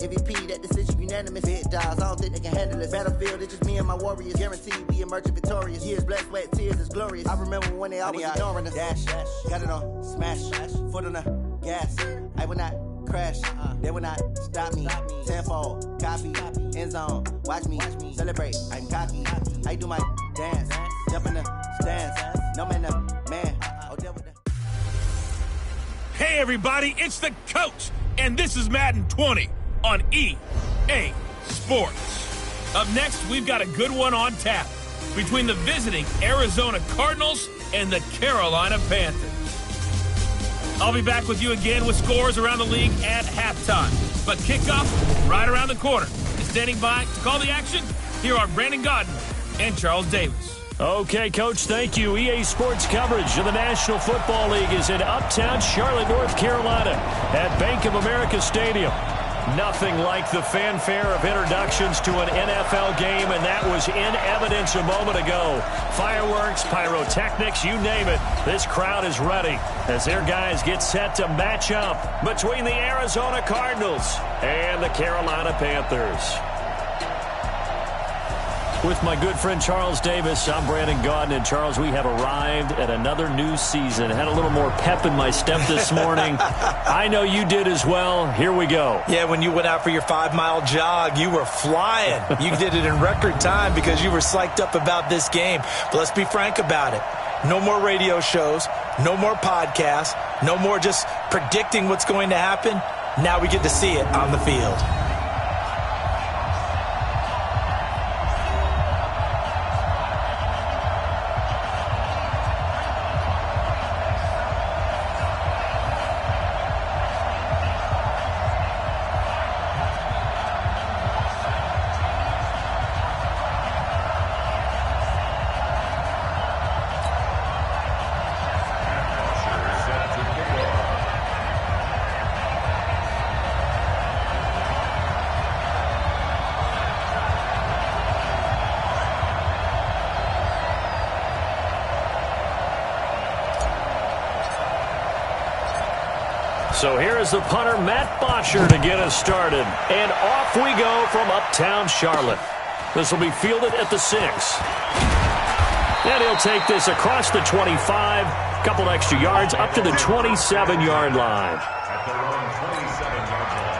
MVP, that decision unanimous. Big dogs, I don't think they can handle this. Battlefield, it's just me and my warriors. Guaranteed we emerging victorious. Years, blood, sweat, tears is glorious. I remember when they always ignoring us. Dash, got it on, smash, foot on the gas. I will not crash, they will not stop me. Tenfold, copy, end zone, watch me celebrate. I'm cocky, I do my dance, jump in the stands. No man, man. Hey everybody, it's the coach, and this is Madden 20 on EA Sports. Up next, we've got a good one on tap between the visiting Arizona Cardinals and the Carolina Panthers. I'll be back with you again with scores around the league at halftime. But kickoff right around the corner. And standing by to call the action, here are Brandon Godden and Charles Davis. Okay, Coach, thank you. EA Sports coverage of the National Football League is in uptown Charlotte, North Carolina at Bank of America Stadium. Nothing like the fanfare of introductions to an NFL game, and that was in evidence a moment ago. Fireworks, pyrotechnics, you name it. This crowd is ready as their guys get set to match up between the Arizona Cardinals and the Carolina Panthers. With my good friend Charles Davis, I'm Brandon Godden. And Charles, we have arrived at another new season. Had a little more pep in my step this morning. I know you did as well. Here we go. Yeah, when you went out for your 5-mile jog, you were flying. You did it in record time because you were psyched up about this game. But let's be frank about it. No more radio shows, no more podcasts, no more just predicting what's going to happen. Now we get to see it on the field. So here is the punter, Matt Bosher, to get us started. And off we go from uptown Charlotte. This will be fielded at the 6. And he'll take this across the 25, couple extra yards, up to the 27-yard line. At their own 27-yard line.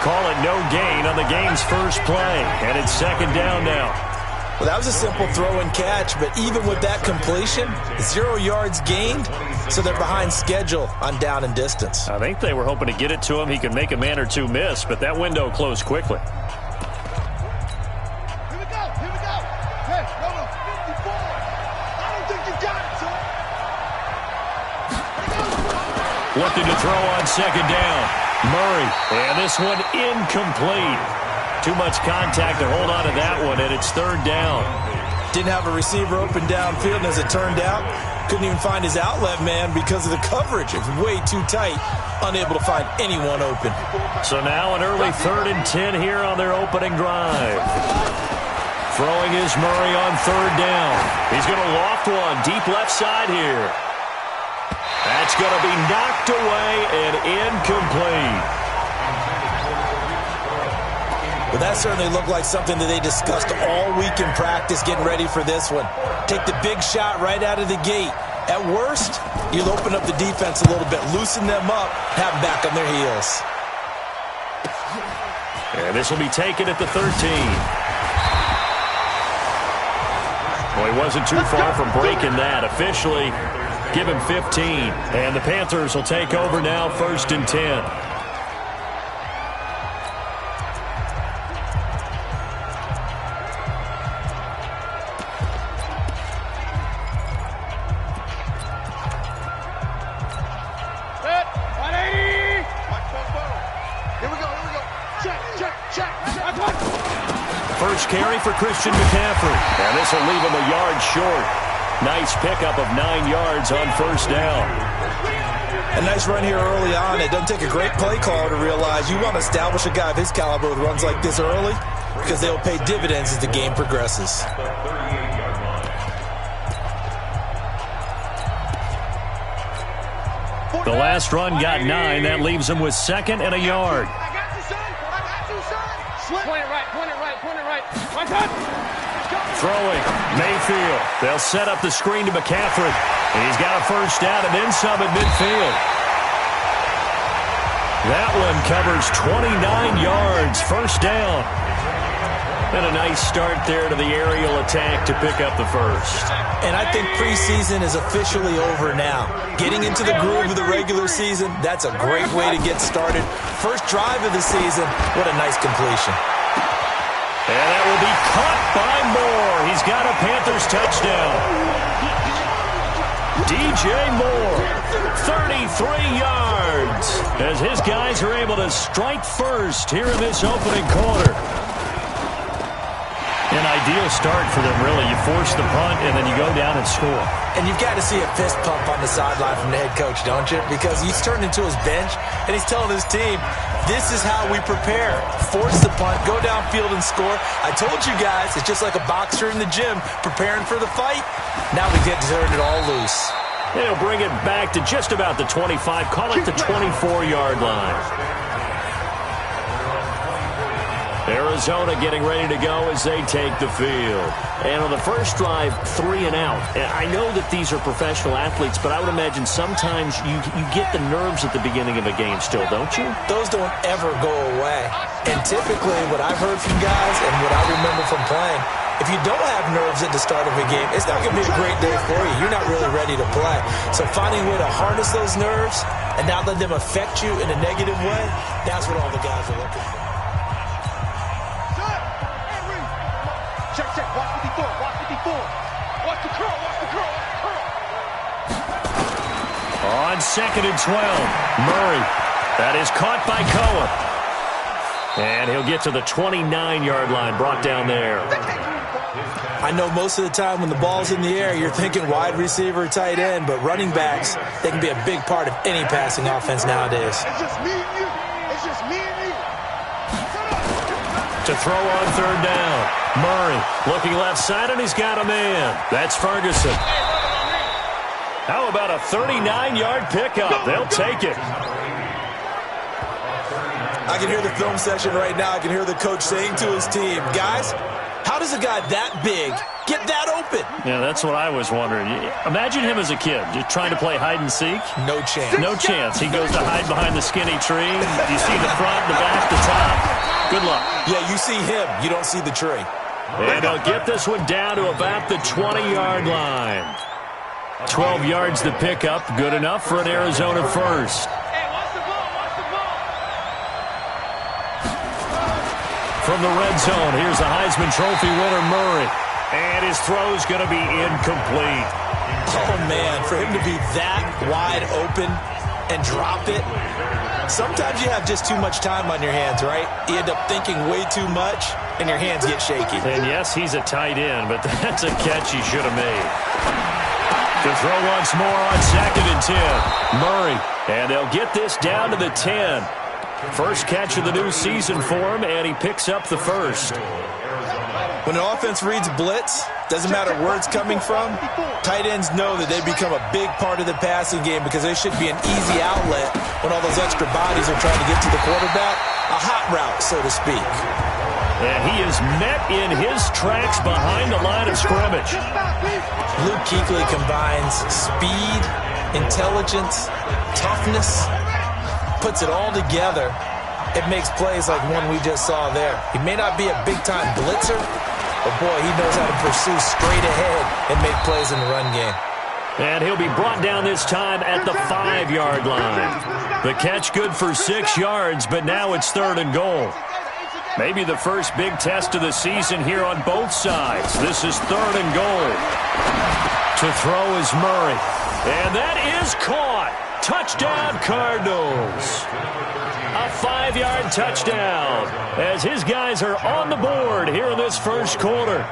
Call it no gain on the game's first play, and it's second down now. Well, that was a simple throw and catch, but even with that completion, 0 yards gained, so they're behind schedule on down and distance. I think they were hoping to get it to him. He could make a man or two miss, but that window closed quickly. Here we go. Hey, number 54. I don't think you got it, son. Looking to throw on second down. Murray, and this one incomplete. Too much contact to hold on to that one, and it's third down. Didn't have a receiver open downfield, and as it turned out, couldn't even find his outlet man because of the coverage. It was way too tight, unable to find anyone open. So now an early 3rd and 10 here on their opening drive. Throwing is Murray on third down. He's going to loft one deep left side here. That's going to be knocked away and incomplete. But that certainly looked like something that they discussed all week in practice getting ready for this one. Take the big shot right out of the gate. At worst, you'll open up the defense a little bit, loosen them up, have them back on their heels. And this will be taken at the 13. Well, he wasn't too far from breaking that. Officially, give him 15. And the Panthers will take over now, 1st and 10. First carry for Christian McCaffrey. And this will leave him a yard short. Nice pickup of 9 yards on first down. A nice run here early on. It doesn't take a great play caller to realize you want to establish a guy of his caliber with runs like this early because they'll pay dividends as the game progresses. The last run got 9. That leaves him with 2nd and a yard. I got you, son. I got you, son. Point it right, point it right, point it right. My God. Throwing, Mayfield. They'll set up the screen to McCaffrey. He's got a first down and then some at midfield. That one covers 29 yards, first down. And a nice start there to the aerial attack to pick up the first. And I think preseason is officially over now. Getting into the groove of the regular season, that's a great way to get started. First drive of the season, what a nice completion. And that will be caught by Moore. He's got a Panthers touchdown. DJ Moore, 33 yards, as his guys are able to strike first here in this opening quarter. An ideal start for them, really. You force the punt, and then you go down and score. And you've got to see a fist pump on the sideline from the head coach, don't you? Because he's turned into his bench, and he's telling his team, this is how we prepare. Force the punt, go downfield and score. I told you guys, it's just like a boxer in the gym preparing for the fight. Now we get to turn it all loose. They'll bring it back to just about the 25. Call it the 24-yard line. Arizona getting ready to go as they take the field. And on the first drive, 3 and out. I know that these are professional athletes, but I would imagine sometimes you get the nerves at the beginning of a game still, don't you? Those don't ever go away. And typically what I've heard from guys and what I remember from playing, if you don't have nerves at the start of a game, it's not going to be a great day for you. You're not really ready to play. So finding a way to harness those nerves and not let them affect you in a negative way, that's what all the guys are looking for. Check, check. Watch 54. Watch 54. Watch the curl. Watch the curl. Watch the curl. On 2nd and 12, Murray. That is caught by Cohen. And he'll get to the 29-yard line, brought down there. I know most of the time when the ball's in the air, you're thinking wide receiver, tight end, but running backs, they can be a big part of any passing offense nowadays. It's just me and you. It's just me and you. To throw on 3rd down. Murray looking left side, and he's got a man. That's Ferguson. How about a 39-yard pickup? They'll take it. I can hear the film session right now. I can hear the coach saying to his team, guys, how does a guy that big get that open? Yeah, that's what I was wondering. Imagine him as a kid, just trying to play hide and seek. No chance. No chance. He goes to hide behind the skinny tree. You see the front, the back, the top. Good luck. Yeah, you see him. You don't see the tree. And they'll get this one down to about the 20-yard line. 12 yards the pickup. Good enough for an Arizona first. From the red zone, here's the Heisman Trophy winner, Murray. And his throw's going to be incomplete. Oh, man, for him to be that wide open and drop it. Sometimes you have just too much time on your hands, right? You end up thinking way too much, and your hands get shaky. And yes, he's a tight end, but that's a catch he should have made. To throw once more on 2nd and 10. Murray, and they'll get this down to the 10. First catch of the new season for him, and he picks up the first. When an offense reads blitz, doesn't matter where it's coming from, tight ends know that they become a big part of the passing game because they should be an easy outlet when all those extra bodies are trying to get to the quarterback. A hot route, so to speak. And he is met in his tracks behind the line of scrimmage. Luke Kuechly combines speed, intelligence, toughness, puts it all together. It makes plays like one we just saw there. He may not be a big-time blitzer, but, boy, he knows how to pursue straight ahead and make plays in the run game. And he'll be brought down this time at the 5-yard line. The catch good for 6 yards, but now it's 3rd and goal. Maybe the first big test of the season here on both sides. This is 3rd and goal. To throw is Murray. And that is caught. Touchdown, Cardinals. A 5-yard touchdown as his guys are on the board here in this first quarter.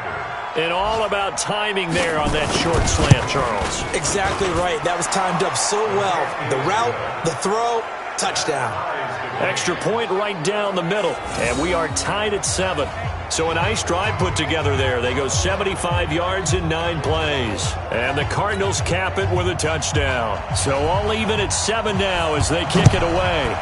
And all about timing there on that short slant, Charles. Exactly right. That was timed up so well. The route, the throw, touchdown. Extra point right down the middle. And we are tied at 7. So a nice drive put together there. They go 75 yards in 9 plays. And the Cardinals cap it with a touchdown. So all even at 7 now as they kick it away.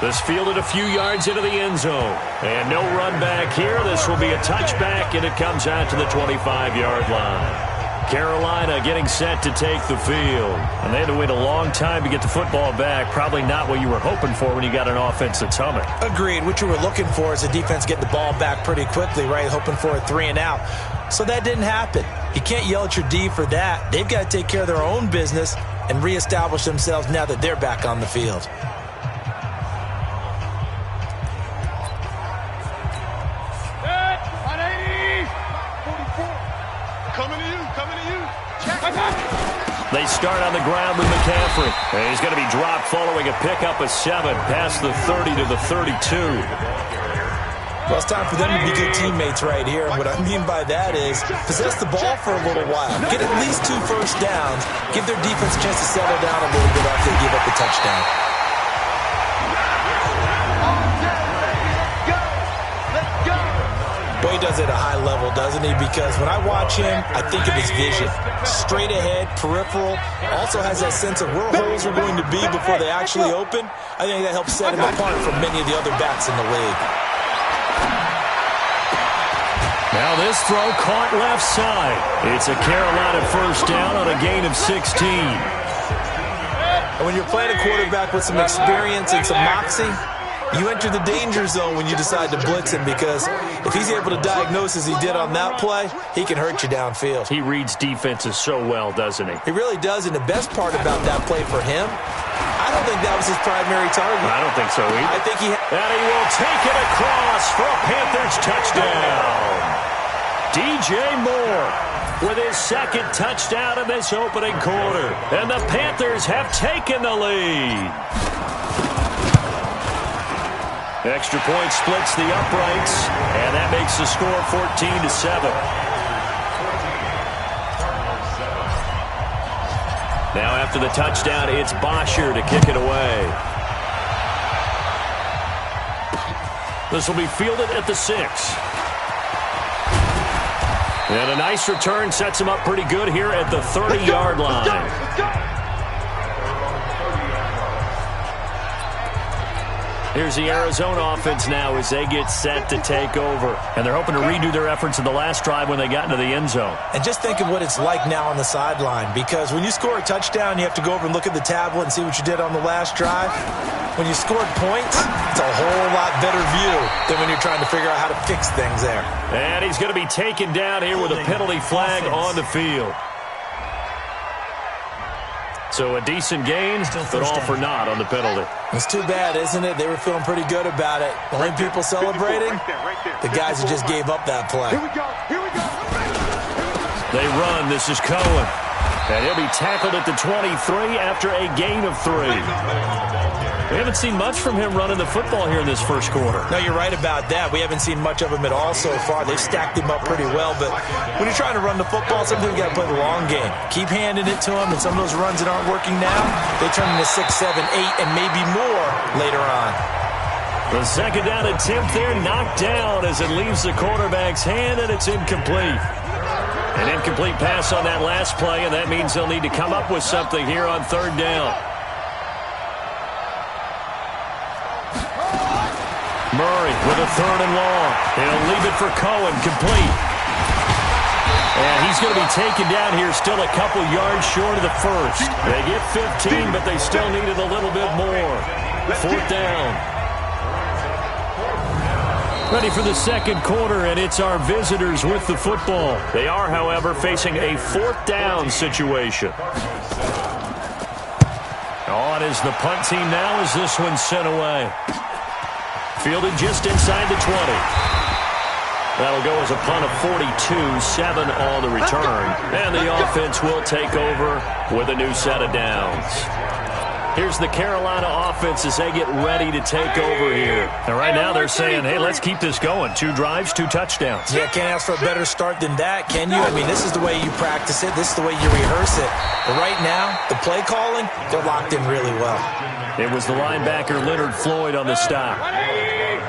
This fielded a few yards into the end zone. And no run back here. This will be a touchback, and it comes out to the 25-yard line. Carolina getting set to take the field. And they had to wait a long time to get the football back. Probably not what you were hoping for when you got an offense that's humming. Agreed. What you were looking for is a defense getting the ball back pretty quickly, right? Hoping for a 3-and-out. So that didn't happen. You can't yell at your D for that. They've got to take care of their own business and reestablish themselves now that they're back on the field. They start on the ground with McCaffrey. And he's going to be dropped following a pickup of 7 past the 30 to the 32. Well, it's time for them to be good teammates right here. And what I mean by that is possess the ball for a little while. Get at least 2 first downs. Give their defense a chance to settle down a little bit after they give up the touchdown. Boy, he does it at a high level, doesn't he? Because when I watch him, I think of his vision. Straight ahead, peripheral. Also has that sense of where holes are going to be before they actually open. I think that helps set him apart from many of the other backs in the league. Now this throw caught left side. It's a Carolina first down on a gain of 16. And when you're playing a quarterback with some experience and some moxie, you enter the danger zone when you decide to blitz him, because if he's able to diagnose as he did on that play, he can hurt you downfield. He reads defenses so well, doesn't he? He really does, and the best part about that play for him, I don't think that was his primary target. I don't think so either. I think he... And he will take it across for a Panthers touchdown. DJ Moore with his second touchdown in this opening quarter. And the Panthers have taken the lead. Extra point splits the uprights, and that makes the score 14-7. Now after the touchdown, it's Bosher to kick it away. This will be fielded at the 6. And a nice return sets him up pretty good here at the 30-yard line. Let's go. Here's the Arizona offense now as they get set to take over. And they're hoping to redo their efforts in the last drive when they got into the end zone. And just think of what it's like now on the sideline, because when you score a touchdown, you have to go over and look at the tablet and see what you did on the last drive. When you scored points, it's a whole lot better view than when you're trying to figure out how to fix things there. And he's going to be taken down here with a penalty flag on the field. So a decent gain, but all for naught on the penalty. It's too bad, isn't it? They were feeling pretty good about it. The only people celebrating, the guys who just gave up that play. Here we go. They run. This is Cohen. And he'll be tackled at the 23 after a gain of 3. We haven't seen much from him running the football here in this first quarter. No, you're right about that. We haven't seen much of him at all so far. They've stacked him up pretty well, but when you're trying to run the football, sometimes you got to play the long game. Keep handing it to him, and some of those runs that aren't working now, they turn into 6, 7, 8, and maybe more later on. The second down attempt there knocked down as it leaves the quarterback's hand, and it's incomplete. An incomplete pass on that last play, and that means they'll need to come up with something here on third down. Murray with a 3rd and long. He'll leave it for Cohen, complete. And he's going to be taken down here still a couple yards short of the first. They get 15, but they still needed a little bit more. 4th down. Ready for the second quarter, and it's our visitors with the football. They are, however, facing a 4th down situation. On is the punt team now as this one's sent away. Fielded just inside the 20. That'll go as a punt of 42, 7 on the return. And the offense will take over with a new set of downs. Here's the Carolina offense as they get ready to take over here. And right now they're saying, hey, let's keep this going. 2 drives, 2 touchdowns. Yeah, can't ask for a better start than that, can you? I mean, this is the way you practice it. This is the way you rehearse it. But right now, the play calling, they're locked in really well. It was the linebacker Leonard Floyd on the stop. Hey,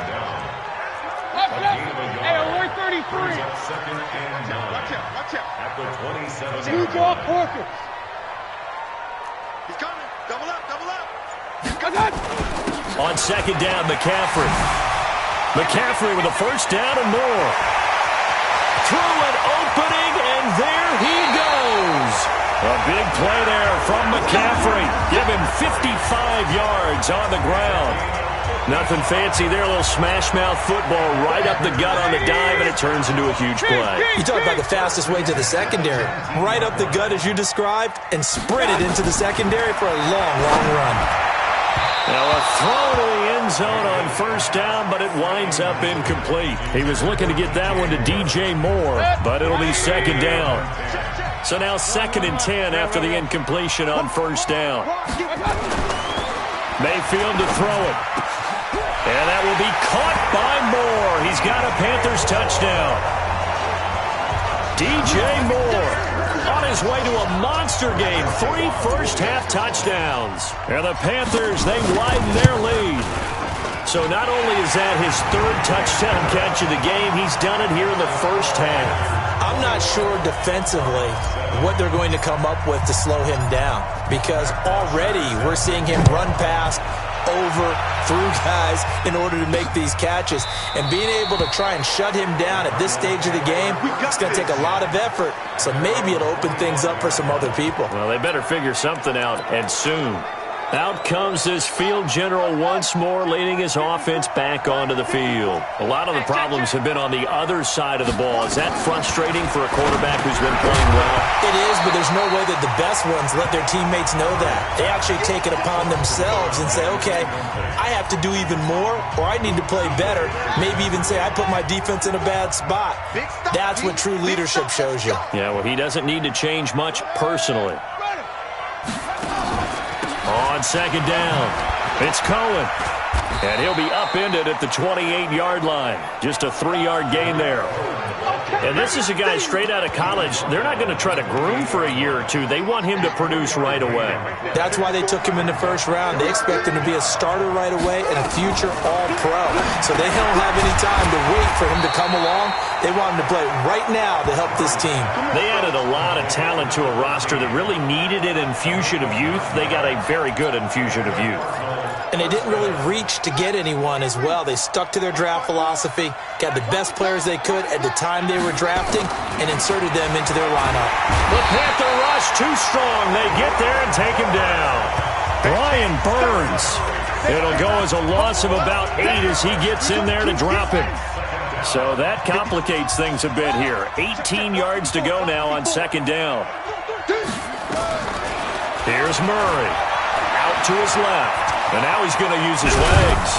33. Watch out. At the 27. 2 draw quarters. He's coming. Double up. On second down, McCaffrey. McCaffrey with a first down and more. Through an opening, and there he goes. A big play there from McCaffrey. Give him 55 yards on the ground. Nothing fancy there, a little smash-mouth football right up the gut on the dive, and it turns into a huge play. You talk about the fastest way to the secondary. Right up the gut as you described, and sprinted into the secondary for a long, long run. Now a throw to the end zone on first down, but it winds up incomplete. He was looking to get that one to DJ Moore, but it'll be second down. So now 2nd and 10 after the incompletion on first down. Mayfield to throw it. And that will be caught by Moore. He's got a Panthers touchdown. DJ Moore on his way to a monster game. 3 first-half touchdowns. And the Panthers, they widen their lead. So not only is that his 3rd touchdown catch of the game, he's done it here in the first half. I'm not sure defensively what they're going to come up with to slow him down, because already we're seeing him run past, over, through guys in order to make these catches. And being able to try and shut him down at this stage of the game, it's going to take a lot of effort. So maybe it'll open things up for some other people. Well, they better figure something out, and soon. Out comes this field general once more, leading his offense back onto the field. A lot of the problems have been on the other side of the ball. Is that frustrating for a quarterback who's been playing well? It is, but there's no way that the best ones let their teammates know that. They actually take it upon themselves and say, okay, I have to do even more, or I need to play better. Maybe even say, I put my defense in a bad spot. That's what true leadership shows you. Yeah, well, he doesn't need to change much personally. On second down, it's Cohen. And he'll be upended at the 28-yard line. Just a 3-yard gain there. And this is a guy straight out of college. They're not going to try to groom for a year or 2. They want him to produce right away. That's why they took him in the first round. They expect him to be a starter right away and a future all-pro. So they don't have any time to wait for him to come along. They want him to play right now to help this team. They added a lot of talent to a roster that really needed an infusion of youth. They got a very good infusion of youth. And they didn't really reach to get anyone as well. They stuck to their draft philosophy, got the best players they could at the time they were drafting, and inserted them into their lineup. The Panther rush too strong. They get there and take him down. Brian Burns. It'll go as a loss of about 8 as he gets in there to drop it. So that complicates things a bit here. 18 yards to go now on second down. Here's Murray. Out to his left. And now he's going to use his legs.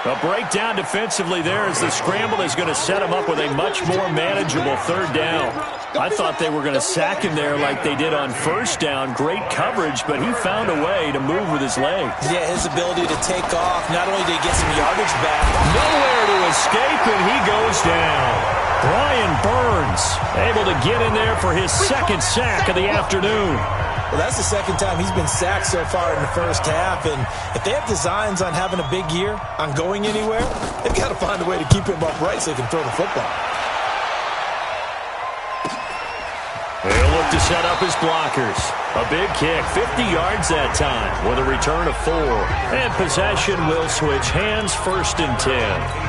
A breakdown defensively there as the scramble is going to set him up with a much more manageable third down. I thought they were going to sack him there like they did on first down. Great coverage, but he found a way to move with his legs. Yeah, his ability to take off, not only did he get some yardage back. Nowhere to escape, and he goes down. Brian Burns able to get in there for his 2nd sack of the afternoon. Well, that's the 2nd time he's been sacked so far in the first half, and if they have designs on having a big year, on going anywhere, they've got to find a way to keep him upright so he can throw the football. They'll look to set up his blockers. A big kick, 50 yards that time, with a return of 4. And possession will switch hands, 1st and 10.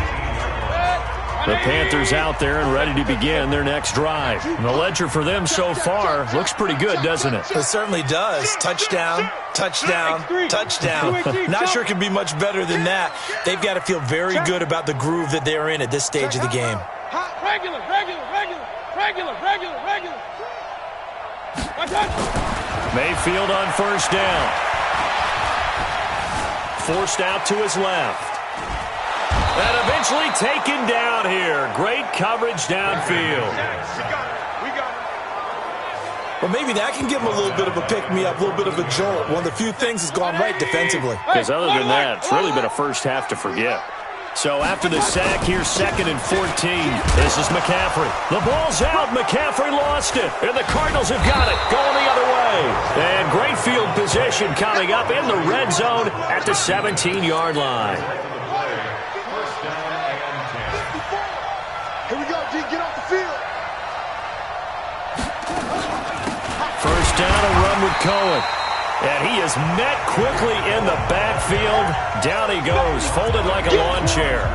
The Panthers out there and ready to begin their next drive. And the ledger for them so far looks pretty good, doesn't it? It certainly does. Touchdown, touchdown, touchdown. Not sure it can be much better than that. They've got to feel very good about the groove that they're in at this stage of the game. Regular. Mayfield on first down. Forced out to his left. And eventually taken down here. Great coverage downfield. We got it. Well, maybe that can give him a little bit of a pick-me-up, a little bit of a jolt. One of the few things that's gone right defensively. Because other than that, it's really been a first half to forget. So after the sack, here's 2nd and 14. This is McCaffrey. The ball's out. McCaffrey lost it. And the Cardinals have got it. Going the other way. And great field position coming up in the red zone at the 17-yard line. Here we go, D. Get off the field. First down, a run with Cohen. And he is met quickly in the backfield. Down he goes, folded like a lawn chair.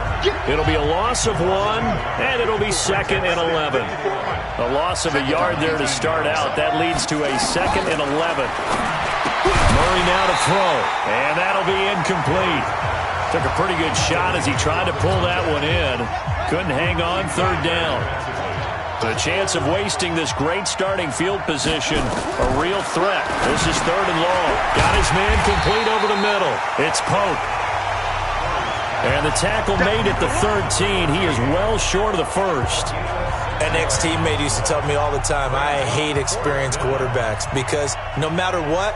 It'll be a loss of 1, and it'll be 2nd and 11. A loss of a yard there to start out. That leads to a 2nd and 11. Murray now to throw, and that'll be incomplete. Took a pretty good shot as he tried to pull that one in. Couldn't hang on, 3rd down. The chance of wasting this great starting field position, a real threat. This is 3rd and long. Got his man complete over the middle. It's Pope. And the tackle made at the 13. He is well short of the first. An ex-teammate used to tell me all the time, I hate experienced quarterbacks because no matter what,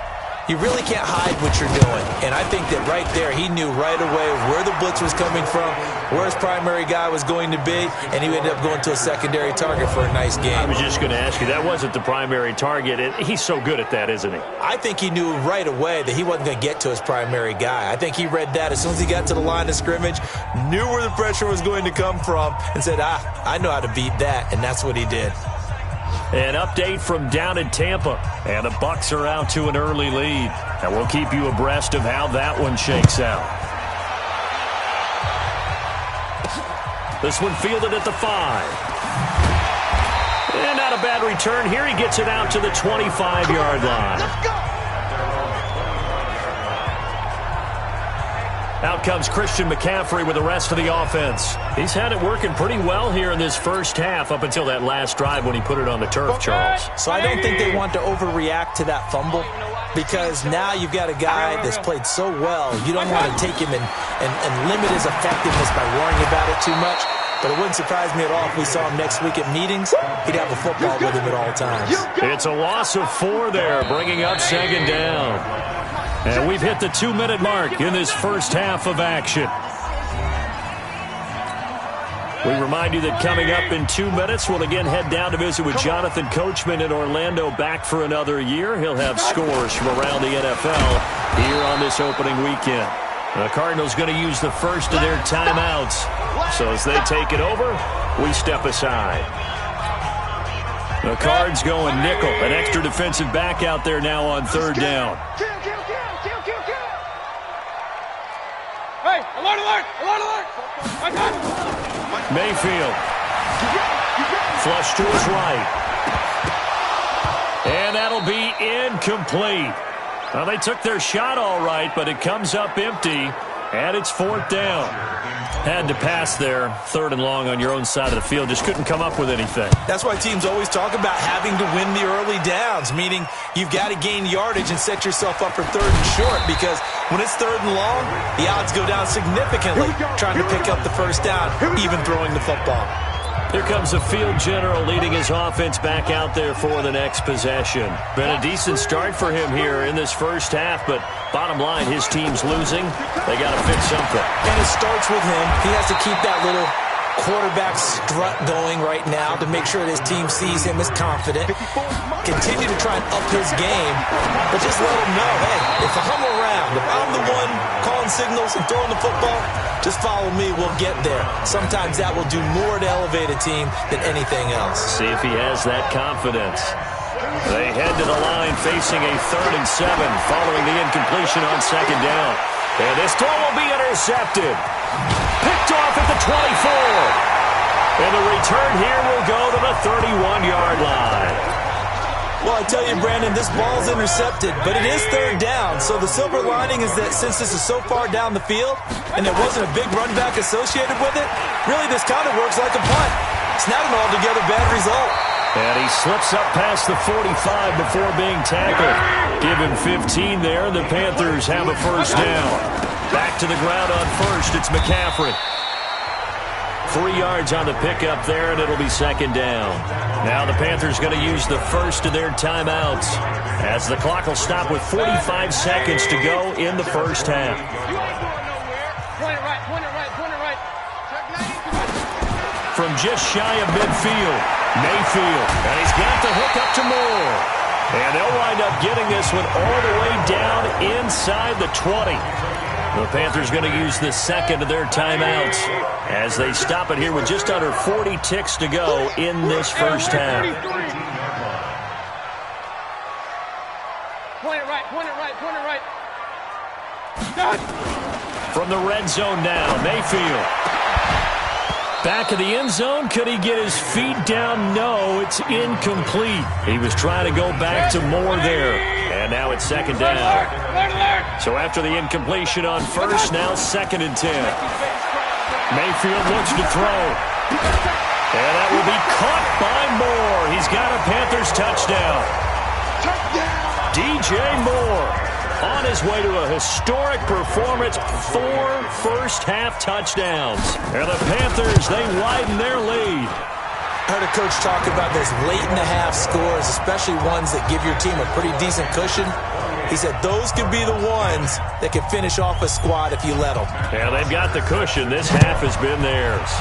you really can't hide what you're doing. And I think that right there, he knew right away where the blitz was coming from, where his primary guy was going to be, and he ended up going to a secondary target for a nice game. I was just going to ask you, that wasn't the primary target. He's so good at that, isn't he? I think he knew right away that he wasn't going to get to his primary guy. I think he read that as soon as he got to the line of scrimmage, knew where the pressure was going to come from, and said, I know how to beat that, and that's what he did. An update from down in Tampa, and the Bucs are out to an early lead. And we'll keep you abreast of how that one shakes out. This one fielded at the 5. And not a bad return here. He gets it out to the 25-yard line. Let's go. Out comes Christian McCaffrey with the rest of the offense. He's had it working pretty well here in this first half up until that last drive when he put it on the turf, Charles. So I don't think they want to overreact to that fumble because now you've got a guy that's played so well. You don't want to take him and limit his effectiveness by worrying about it too much. But it wouldn't surprise me at all if we saw him next week at meetings. He'd have a football with him at all times. It's a loss of 4 there, bringing up 2nd down. And we've hit the 2-minute mark in this first half of action. We remind you that coming up in 2 minutes, we'll again head down to visit with Jonathan Coachman in Orlando, back for another year. He'll have scores from around the NFL here on this opening weekend. The Cardinals going to use the first of their timeouts. So as they take it over, we step aside. The Cards going nickel, an extra defensive back out there now on 3rd down. Hey, alert, alert, alert, alert. I got it. Mayfield. Flush to his right. And that'll be incomplete. Well, they took their shot all right, but it comes up empty, and it's 4th down. Had to pass there, 3rd and long on your own side of the field. Just couldn't come up with anything. That's why teams always talk about having to win the early downs, meaning you've got to gain yardage and set yourself up for 3rd and short, because when it's 3rd and long, the odds go down significantly trying to pick up the first down, even throwing the football. Here comes the field general leading his offense back out there for the next possession. Been a decent start for him here in this first half, but bottom line, his team's losing. They got to fix something. And it starts with him. He has to keep that little quarterback strut going right now to make sure that his team sees him as confident. Continue to try and up his game, but just let him know, hey, if I'm around, if I'm the one calling signals and throwing the football, just follow me, we'll get there. Sometimes that will do more to elevate a team than anything else. See if he has that confidence. They head to the line facing a 3rd and 7 following the incompletion on 2nd down. And this throw will be intercepted. Picked off at the 24. And the return here will go to the 31-yard line. Well, I tell you, Brandon, this ball's intercepted, but it is 3rd down. So the silver lining is that since this is so far down the field and there wasn't a big run back associated with it, really this kind of works like a punt. It's not an altogether bad result. And he slips up past the 45 before being tackled. Give him 15 there. The Panthers have a first down. Back to the ground on first. It's McCaffrey. 3 yards on the pickup there, and it'll be second down. Now the Panthers going to use the first of their timeouts as the clock will stop with 45 seconds to go in the first half. Point it right, point it right, point it right. From just shy of midfield, Mayfield, and he's got the hook up to Moore. And they'll wind up getting this one all the way down inside the 20. The Panthers going to use the second of their timeouts as they stop it here with just under 40 ticks to go in this first half. Point it right, point it right, point it right. From the red zone now, Mayfield. Back of the end zone. Could he get his feet down? No, it's incomplete. He was trying to go back to Moore there. And now it's second down. So after the incompletion on first, now second and 10. Mayfield looks to throw. And that will be caught by Moore. He's got a Panthers touchdown. DJ Moore on his way to a historic performance, 4 first-half touchdowns. And the Panthers, they widen their lead. I heard a coach talk about those late-in-the-half scores, especially ones that give your team a pretty decent cushion. He said those could be the ones that could finish off a squad if you let them. Yeah, they've got the cushion. This half has been theirs.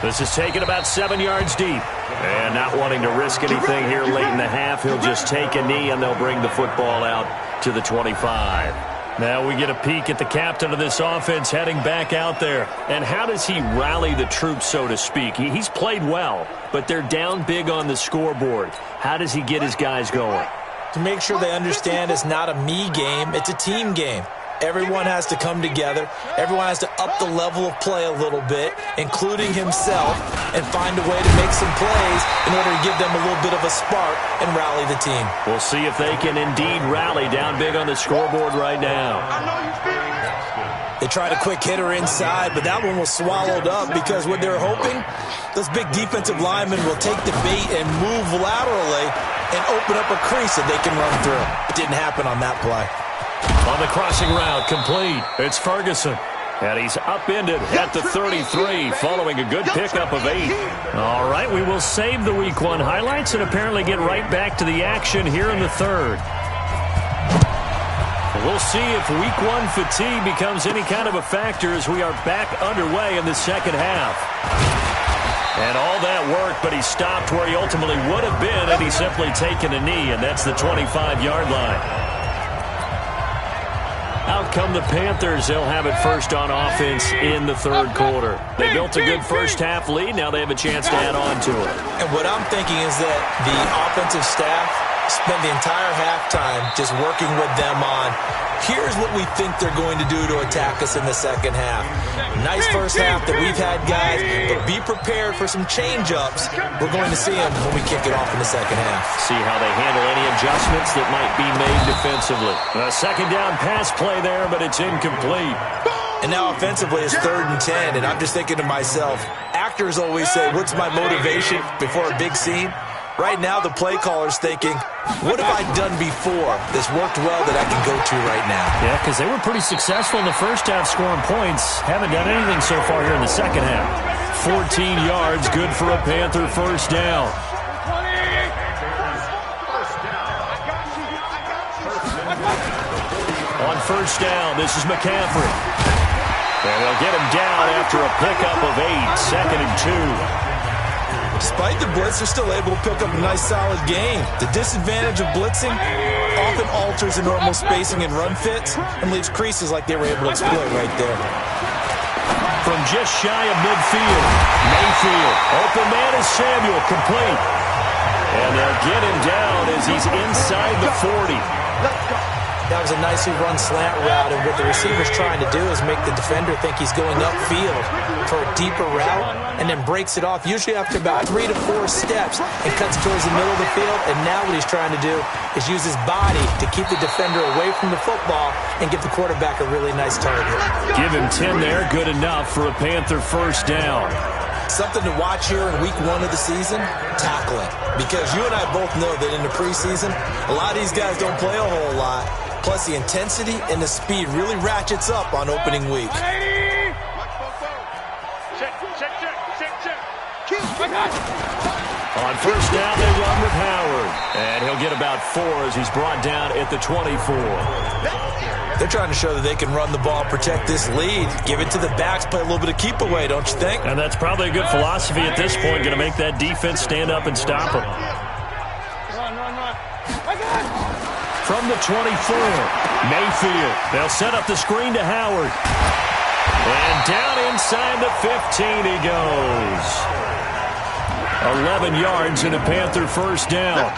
This is taken about 7 yards deep. And not wanting to risk anything here late in the half, he'll just take a knee and they'll bring the football out to the 25. Now we get a peek at the captain of this offense heading back out there. And how does he rally the troops, so to speak? He's played well, but they're down big on the scoreboard. How does he get his guys going? To make sure they understand it's not a me game, it's a team game. Everyone has to come together. Everyone has to up the level of play a little bit, including himself, and find a way to make some plays in order to give them a little bit of a spark and rally the team. We'll see if they can indeed rally down big on the scoreboard right now. They tried a quick hitter inside, but that one was swallowed up because what they're hoping, those big defensive linemen will take the bait and move laterally and open up a crease that they can run through. It didn't happen on that play. On the crossing route, complete. It's Ferguson. And he's upended at the 33 following a good pickup of 8. All right, we will save the Week 1 highlights and apparently get right back to the action here in the third. We'll see if Week 1 fatigue becomes any kind of a factor as we are back underway in the second half. And all that worked, but he stopped where he ultimately would have been had he simply taken a knee, and that's the 25-yard line. Out come the Panthers. They'll have it first on offense in the third quarter. They built a good first-half lead. Now they have a chance to add on to it. And what I'm thinking is that the offensive staff spend the entire halftime just working with them on, here's what we think they're going to do to attack us in the second half. Nice first half that we've had, guys, but be prepared for some change-ups. We're going to see them when we kick it off in the second half. See how they handle any adjustments that might be made defensively. A second down pass play there, but it's incomplete. And now offensively it's 3rd and 10, and I'm just thinking to myself, actors always say, what's my motivation before a big scene? Right now, the play caller's thinking, what have I done before that's worked well that I can go to right now? Yeah, because they were pretty successful in the first half scoring points. Haven't done anything so far here in the second half. 14 yards, good for a Panther first down. On first down, this is McCaffrey. And they'll get him down after a pickup of 8, 2nd and 2. Despite the blitz, they're still able to pick up a nice, solid gain. The disadvantage of blitzing often alters the normal spacing and run fits and leaves creases like they were able to exploit right there. From just shy of midfield, Mayfield. Open man is Samuel, complete. And they'll get him down as he's inside the 40. That was a nicely run slant route, and what the receiver's trying to do is make the defender think he's going upfield for a deeper route, and then breaks it off, usually after about 3 to 4 steps, and cuts towards the middle of the field. And now what he's trying to do is use his body to keep the defender away from the football and give the quarterback a really nice target. Give him 10 there, good enough for a Panther first down. Something to watch here in week 1 of the season, tackling. Because you and I both know that in the preseason, a lot of these guys don't play a whole lot. Plus, the intensity and the speed really ratchets up on opening week. On first down, they run with Howard. And he'll get about 4 as he's brought down at the 24. They're trying to show that they can run the ball, protect this lead, give it to the backs, play a little bit of keep away, don't you think? And that's probably a good philosophy at this point, going to make that defense stand up and stop them. From the 24, Mayfield. They'll set up the screen to Howard. And down inside the 15 he goes. 11 yards and a Panther first down.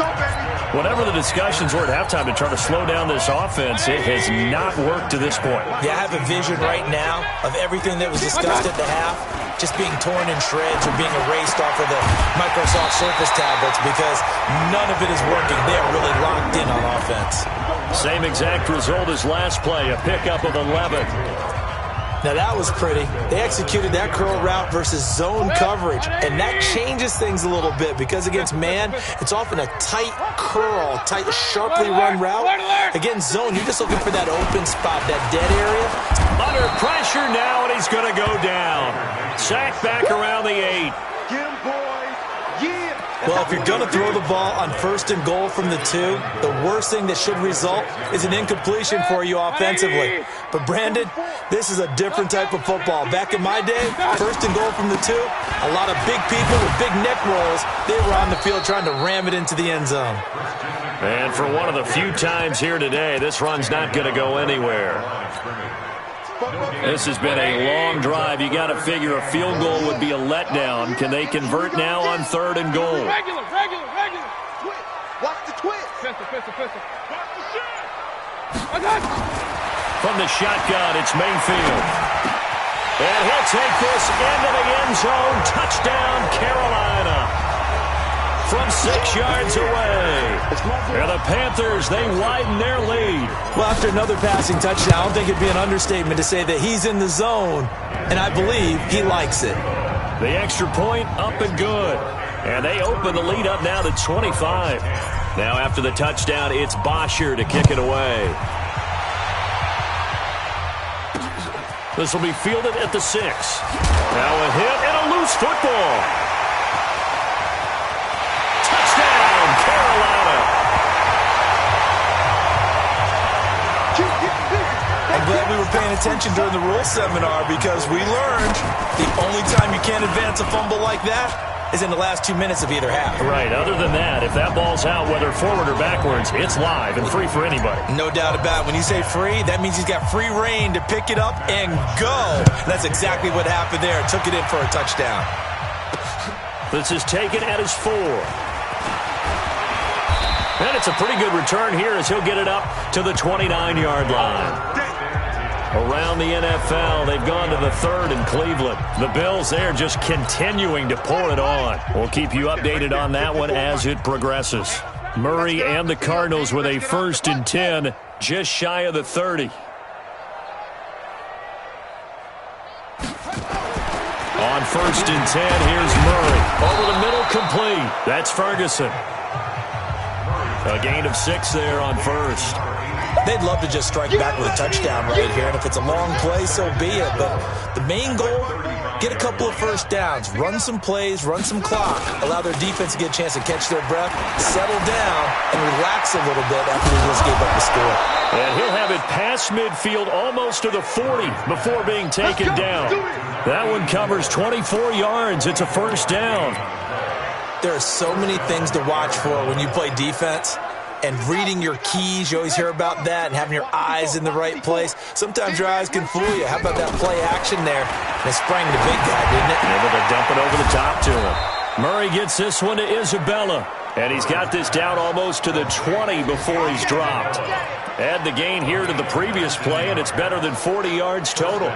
Whatever the discussions were at halftime to try to slow down this offense, it has not worked to this point. Yeah, I have a vision right now of everything that was discussed at the half just being torn in shreds or being erased off of the Microsoft Surface tablets because none of it is working. They are really locked in on offense. Same exact result as last play, a pickup of 11. Now, that was pretty. They executed that curl route versus zone coverage, and that changes things a little bit because against man, it's often a tight curl, tight, sharply run route. Against zone, you're just looking for that open spot, that dead area. Under pressure now, and he's going to go down. Sacked back around the 8. Well, if you're going to throw the ball on first and goal from the 2, the worst thing that should result is an incompletion for you offensively. But, Brandon, this is a different type of football. Back in my day, first and goal from the 2, a lot of big people with big neck rolls, they were on the field trying to ram it into the end zone. And for one of the few times here today, this run's not going to go anywhere. This has been a long drive. You got to figure a field goal would be a letdown. Can they convert now on 3rd and goal? Regular. Watch the twist. Pistol. From the shotgun, it's Mayfield. And he'll take this into the end zone. Touchdown, Carolina. From 6 yards away. And the Panthers, they widen their lead. Well, after another passing touchdown, I don't think it'd be an understatement to say that he's in the zone, and I believe he likes it. The extra point up and good. And they open the lead up now to 25. Now after the touchdown, it's Bosher to kick it away. This will be fielded at the 6. Now a hit and a loose football. Touchdown, Carolina. I'm glad we were paying attention during the rule seminar because we learned the only time you can't advance a fumble like that is in the last 2 minutes of either half. Right. Other than that, if that ball's out, whether forward or backwards, it's live and free for anybody. No doubt about it. When you say free, that means he's got free reign to pick it up and go. And that's exactly what happened there. Took it in for a touchdown. This is taken at his 4. And it's a pretty good return here as he'll get it up to the 29-yard line. Around the NFL, they've gone to the 3rd in Cleveland. The Bills there just continuing to pour it on. We'll keep you updated on that one as it progresses. Murray and the Cardinals with a 1st and 10, just shy of the 30. On 1st and 10, here's Murray. Over the middle, complete. That's Ferguson. A gain of 6 there on 1st. They'd love to just strike back with a touchdown right here, and if it's a long play, so be it. But the main goal, get a couple of first downs, run some plays, run some clock, allow their defense to get a chance to catch their breath, settle down, and relax a little bit after they just gave up the score. And he'll have it past midfield almost to the 40 before being taken down. That one covers 24 yards. It's a first down. There are so many things to watch for when you play defense. And reading your keys, you always hear about that, and having your eyes in the right place. Sometimes your eyes can fool you. How about that play action there? And it sprang the big guy, didn't it? Able to dump it over the top to him. Murray gets this one to Isabella. And he's got this down almost to the 20 before he's dropped. Add the gain here to the previous play, and it's better than 40 yards total.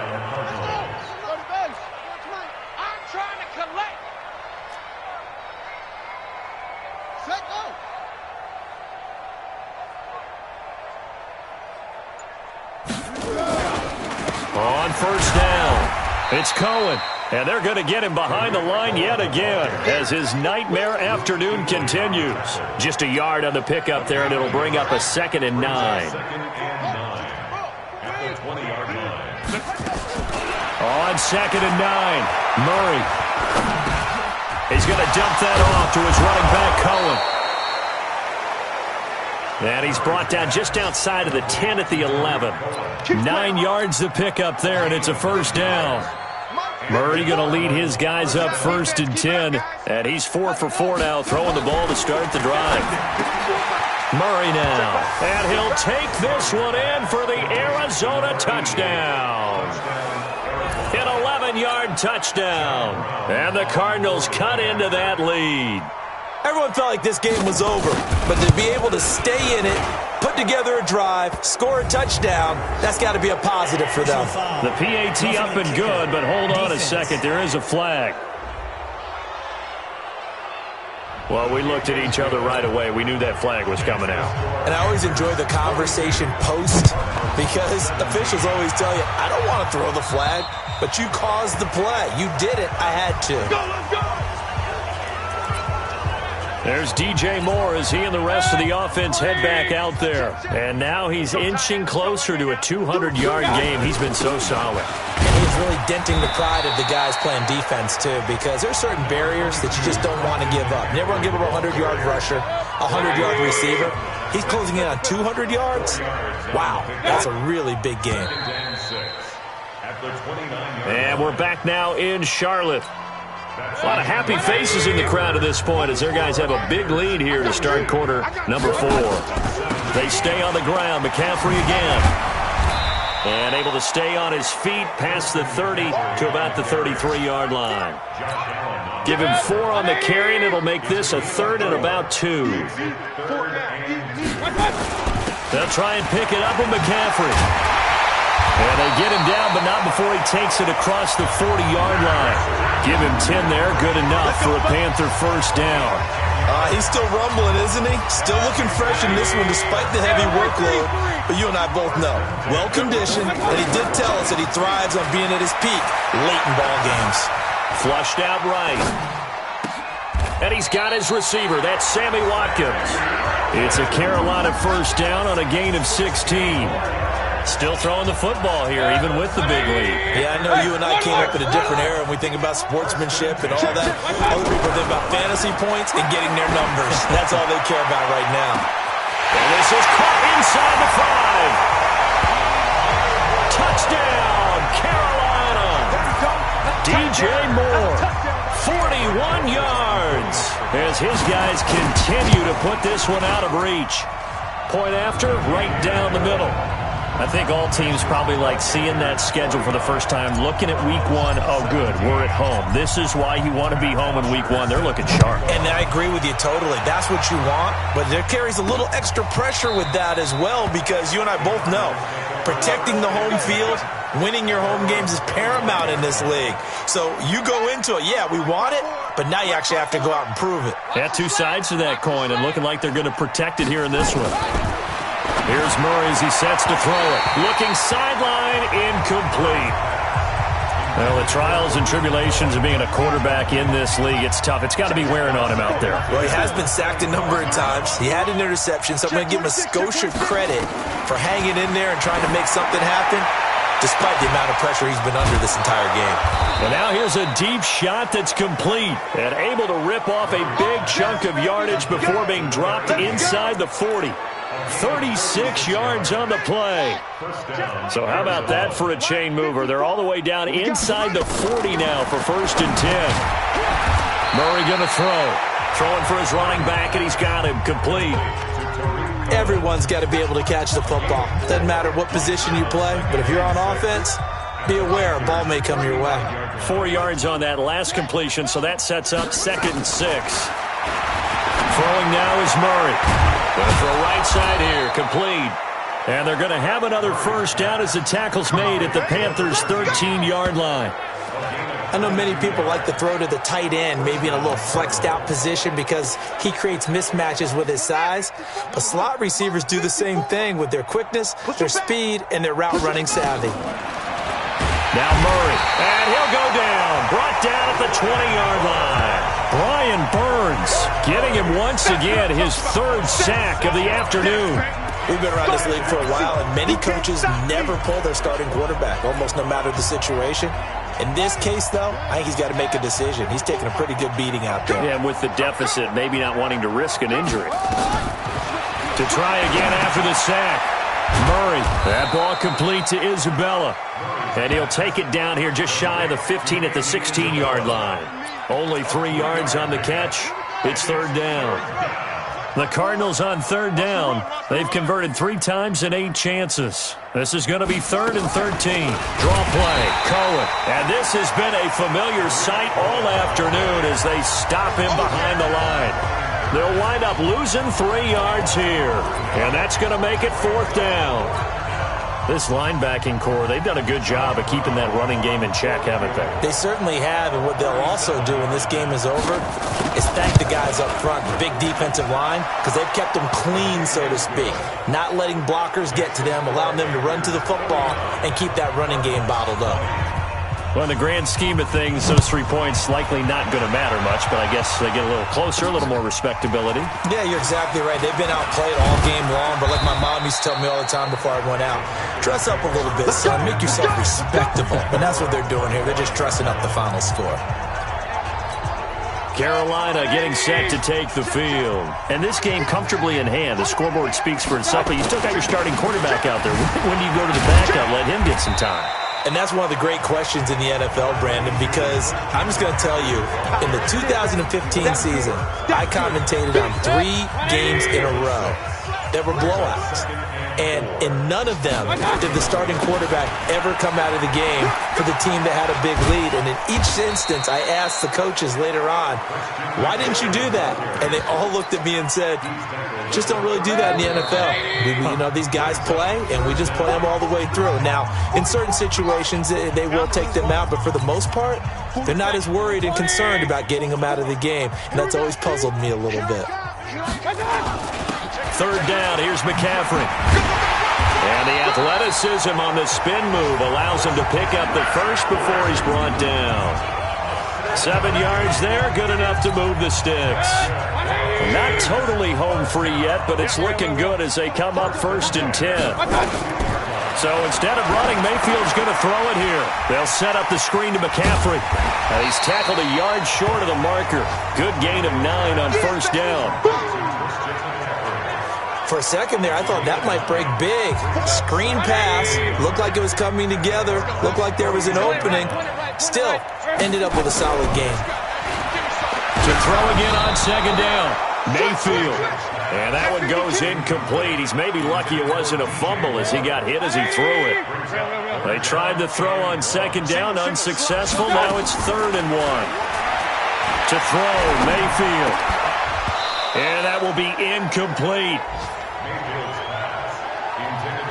On first down, it's Cohen, and they're going to get him behind the line yet again as his nightmare afternoon continues. Just a yard on the pickup there, and it'll bring up a 2nd and 9. On 2nd and 9, Murray. He's going to dump that off to his running back, Cohen. And he's brought down just outside of the 10 at the 11. 9 yards to pick up there, and it's a first down. Murray going to lead his guys up 1st and 10. And he's 4 for 4 now, throwing the ball to start the drive. Murray now. And he'll take this one in for the Arizona touchdown. An 11-yard touchdown. And the Cardinals cut into that lead. Everyone felt like this game was over, but to be able to stay in it, put together a drive, score a touchdown, that's got to be a positive for them. The PAT up and good, but hold on a second. There is a flag. Well, we looked at each other right away. We knew that flag was coming out. And I always enjoy the conversation post because officials always tell you, I don't want to throw the flag, but you caused the play. You did it. I had to. Go, let's go! There's DJ Moore as he and the rest of the offense head back out there. And now he's inching closer to a 200-yard game. He's been so solid. And he's really denting the pride of the guys playing defense, too, because there's certain barriers that you just don't want to give up. You never want to give up a 100-yard rusher, a 100-yard receiver. He's closing in on 200 yards. Wow, that's a really big game. And we're back now in Charlotte. A lot of happy faces in the crowd at this point as their guys have a big lead here to start quarter number 4. They stay on the ground. McCaffrey again. And able to stay on his feet past the 30 to about the 33-yard line. Give him 4 on the carry, and it'll make this a 3rd and about 2. They'll try and pick it up with McCaffrey. And they get him down, but not before he takes it across the 40-yard line. Give him 10 there, good enough for a Panther first down. He's still rumbling, isn't he? Still looking fresh in this one despite the heavy workload. But you and I both know, well-conditioned, and he did tell us that he thrives on being at his peak late in ball games. Flushed out right. And he's got his receiver. That's Sammy Watkins. It's a Carolina first down on a gain of 16. Still throwing the football here, even with the big lead. Yeah, I know you and I came up in a different era, and we think about sportsmanship and all that. Other people think about fantasy points and getting their numbers. That's all they care about right now. And this is caught inside the 5. Touchdown, Carolina. DJ Moore, 41 yards, as his guys continue to put this one out of reach. Point after, right down the middle. I think all teams probably like seeing that schedule for the first time, looking at week 1. Oh, good, we're at home. This is why you want to be home in week 1. They're looking sharp. And I agree with you totally. That's what you want, but there carries a little extra pressure with that as well because you and I both know protecting the home field, winning your home games is paramount in this league. So you go into it, yeah, we want it, but now you actually have to go out and prove it. Yeah, 2 sides to that coin, and looking like they're going to protect it here in this one. Here's Murray as he sets to throw it. Looking sideline, incomplete. Well, the trials and tribulations of being a quarterback in this league, it's tough. It's got to be wearing on him out there. Well, he has been sacked a number of times. He had an interception, so I'm going to give him a Scotia credit for hanging in there and trying to make something happen, despite the amount of pressure he's been under this entire game. And now here's a deep shot that's complete and able to rip off a big chunk of yardage before being dropped inside the 40. 36 yards on the play. So how about that for a chain mover? They're all the way down inside the 40 now for 1st and 10. Murray going to throw. Throwing for his running back, and he's got him complete. Everyone's got to be able to catch the football. Doesn't matter what position you play, but if you're on offense, be aware a ball may come your way. 4 yards on that last completion, so that sets up 2nd and 6. Throwing now is Murray. Going to throw right side here, complete. And they're going to have another first down as the tackle's made at the Panthers' 13-yard line. I know many people like to throw to the tight end, maybe in a little flexed out position because he creates mismatches with his size. But slot receivers do the same thing with their quickness, their speed, and their route running savvy. Now Murray, and he'll go down. Brought down at the 20-yard line. Brian Burns getting him once again his 3rd sack of the afternoon. We've been around this league for a while, and many coaches never pull their starting quarterback, almost no matter the situation. In this case, though, I think he's got to make a decision. He's taking a pretty good beating out there. Yeah, and with the deficit, maybe not wanting to risk an injury. To try again after the sack. Murray, that ball complete to Isabella. And he'll take it down here just shy of the 15 at the 16-yard line. Only 3 yards on the catch. It's third down. The Cardinals on third down. They've converted 3 times in 8 chances. This is going to be 3rd and 13. Draw play, Cohen. And this has been a familiar sight all afternoon as they stop him behind the line. They'll wind up losing 3 yards here. And that's going to make it 4th down. This linebacking core, they've done a good job of keeping that running game in check, haven't they? They certainly have, and what they'll also do when this game is over is thank the guys up front, the big defensive line, because they've kept them clean, so to speak. Not letting blockers get to them, allowing them to run to the football and keep that running game bottled up. Well, in the grand scheme of things, those 3 points likely not going to matter much, but I guess they get a little closer, a little more respectability. Yeah, you're exactly right. They've been outplayed all game long, but like my mom used to tell me all the time before I went out, dress up a little bit, son. Make yourself respectable. And that's what they're doing here. They're just dressing up the final score. Carolina getting set to take the field. And this game comfortably in hand. The scoreboard speaks for itself, but you still got your starting quarterback out there. When do you go to the backup? Let him get some time. And that's one of the great questions in the NFL, Brandon, because I'm just going to tell you, in the 2015 season, I commentated on 3 games in a row that were blowouts. And in none of them did the starting quarterback ever come out of the game for the team that had a big lead. And in each instance, I asked the coaches later on, why didn't you do that? And they all looked at me and said, just don't really do that in the NFL. These guys play, and we just play them all the way through. Now, in certain situations, they will take them out, but for the most part, they're not as worried and concerned about getting them out of the game, and that's always puzzled me a little bit. Third down, here's McCaffrey. And the athleticism on the spin move allows him to pick up the first before he's brought down. 7 yards there, good enough to move the sticks. Not totally home free yet, but it's looking good as they come up 1st and 10. So instead of running, Mayfield's going to throw it here. They'll set up the screen to McCaffrey. And he's tackled a yard short of the marker. Good gain of 9 on 1st down. For a second there, I thought that might break big. Screen pass. Looked like it was coming together. Looked like there was an opening. Still, ended up with a solid game. To throw again on 2nd down. Mayfield. And that one goes incomplete. He's maybe lucky it wasn't a fumble as he got hit as he threw it. They tried to throw on 2nd down, unsuccessful. Now it's 3rd and 1. To throw, Mayfield. And that will be incomplete.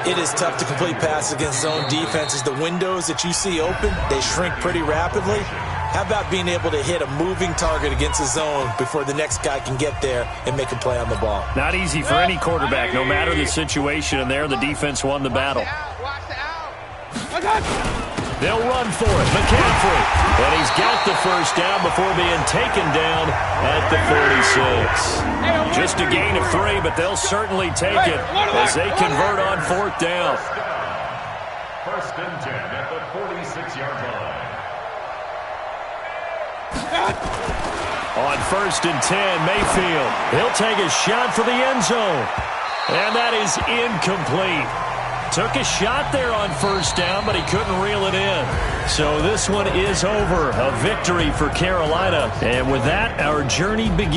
It is tough to complete passes against zone defenses. The windows that you see open, they shrink pretty rapidly. How about being able to hit a moving target against a zone before the next guy can get there and make a play on the ball? Not easy for any quarterback, no matter the situation, and there the defense won the battle. They'll run for it. McCaffrey. And he's got the first down before being taken down at the 46. Just a gain of 3, but they'll certainly take it as they convert on 4th down. 1st and 10 at the 46-yard line. On 1st and 10, Mayfield. He'll take a shot for the end zone. And that is incomplete. Took a shot there on 1st down, but he couldn't reel it in. So this one is over. A victory for Carolina. And with that, our journey begins.